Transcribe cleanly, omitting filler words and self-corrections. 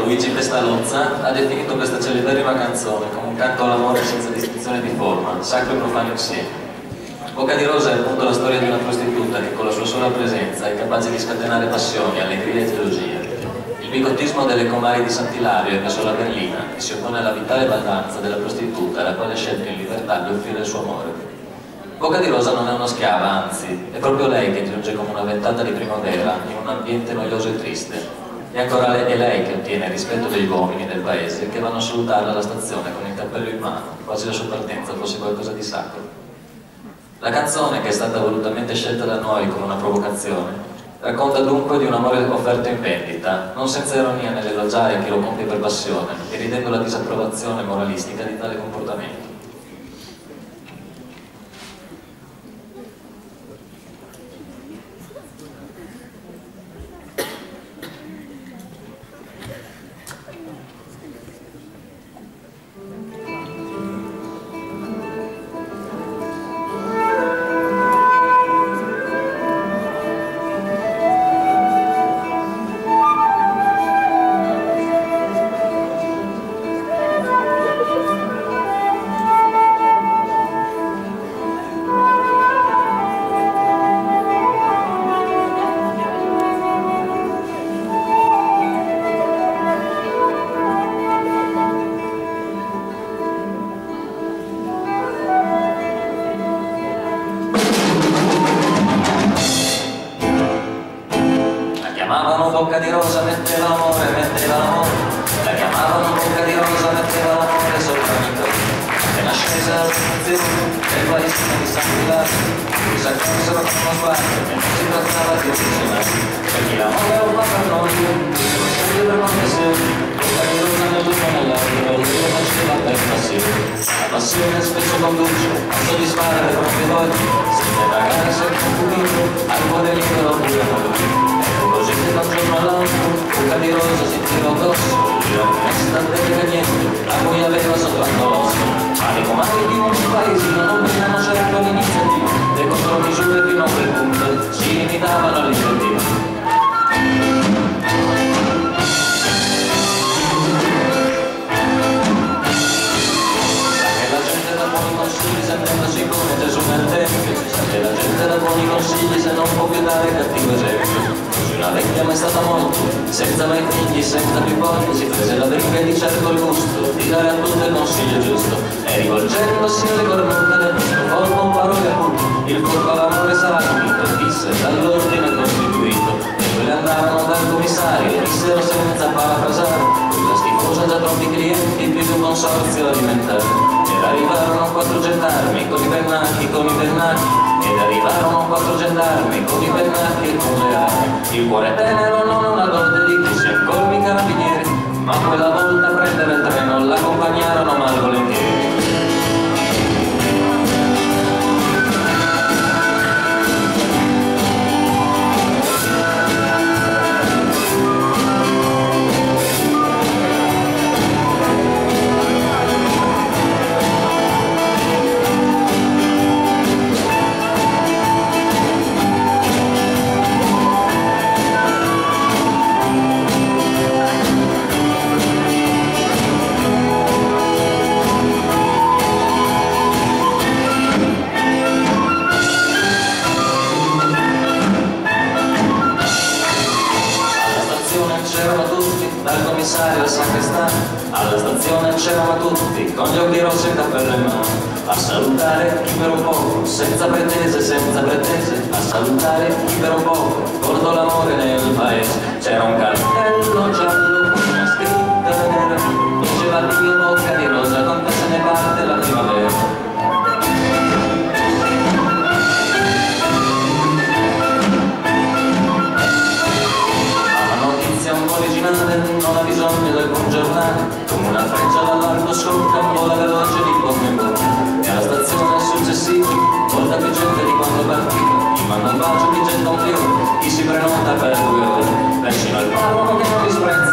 Luigi Pestalozza ha definito questa celeberrima canzone come un canto all'amore senza distinzione di forma, sacro e profano insieme. Bocca di Rosa è appunto la storia di una prostituta che con la sua sola presenza è capace di scatenare passioni, allegria e gelosia. Il bigottismo delle comari di Sant'Ilario è verso la berlina che si oppone alla vitale baldanza della prostituta, la quale ha scelto in libertà di offrire il suo amore. Bocca di Rosa non è una schiava, anzi, è proprio lei che giunge come una ventata di primavera in un ambiente noioso e triste. E ancora è lei che ottiene il rispetto degli uomini del paese che vanno a salutarla alla stazione con il cappello in mano, quasi la sua partenza fosse qualcosa di sacro. La canzone, che è stata volutamente scelta da noi come una provocazione, racconta dunque di un amore offerto in vendita, non senza ironia nell'elogiare chi lo compie per passione e ridendo la disapprovazione moralistica di tale comportamento. Bocca di Rosa, metteva l'amore, la chiamavano Bocca di Rosa, metteva l'amore sopra il mito. Appena scesa la stazione del paesino di Sant'Ilario, si accorsero con uno sguardo e non si trattava di originali. Perché l'amore è un patronoio, lo scambio per confessione. Bocca di Rosa nel giorno nell'altro, lui lo faceva per passione. La passione spesso conduce a soddisfare le proprie voglie, senza indagare se è confuso, al cuore libero pure a lui. Così che da un giorno all'altro Bocca di Rosa si tirò addosso la finestra del niente a cui aveva sottratto l'osso. Ma le comandi di molti paesi non venivano certo l'iniziativa, le contromisure fino a quel punto si limitavano all'inventivo. Sentendosi come Gesù nel Tempio, sa che la gente dà buoni consigli se non può più dare cattivo esempio. Così una vecchia ma è stata molto, senza mai figli, senza più voglia, si prese la briga di certo il gusto di dare a tutte il consiglio giusto. E rivolgendosi alle cornute del nostro corpo un parole appunto, il furbo all'amore sarà finito, disse dall'ordine costituito. E quelle andarono dal commissario e dissero senza parafrasare: quella schifosa già troppi clienti, più di un consorzio alimentare. Ed arrivarono 4 gendarmi con i pennacchi, ed arrivarono 4 gendarmi con i pennacchi e con le armi. Il cuore tenero non è una dote di chi si incolmi i carabinieri, ma quella volta a prendere il treno l'accompagnarono malvolentieri. Dal commissario al sacrestano, alla stazione c'erano tutti, con gli occhi rossi e il cappello in mano, a salutare chi per un poco, senza pretese, a salutare chi per un poco, corto l'amore nel paese. C'era un cartello giallo con una scritta nera, diceva Dio Bocca di Rosa, con te se ne parte la primavera. Non ha bisogno del buon giornale, come una freccia dall'alto scorta vola veloce di bocca in bocca. E alla stazione successiva molta più gente di quando partiva, chi manda un bacio, chi getta un fiore, chi si prenota per 2 ore, persino il parroco che non disprezza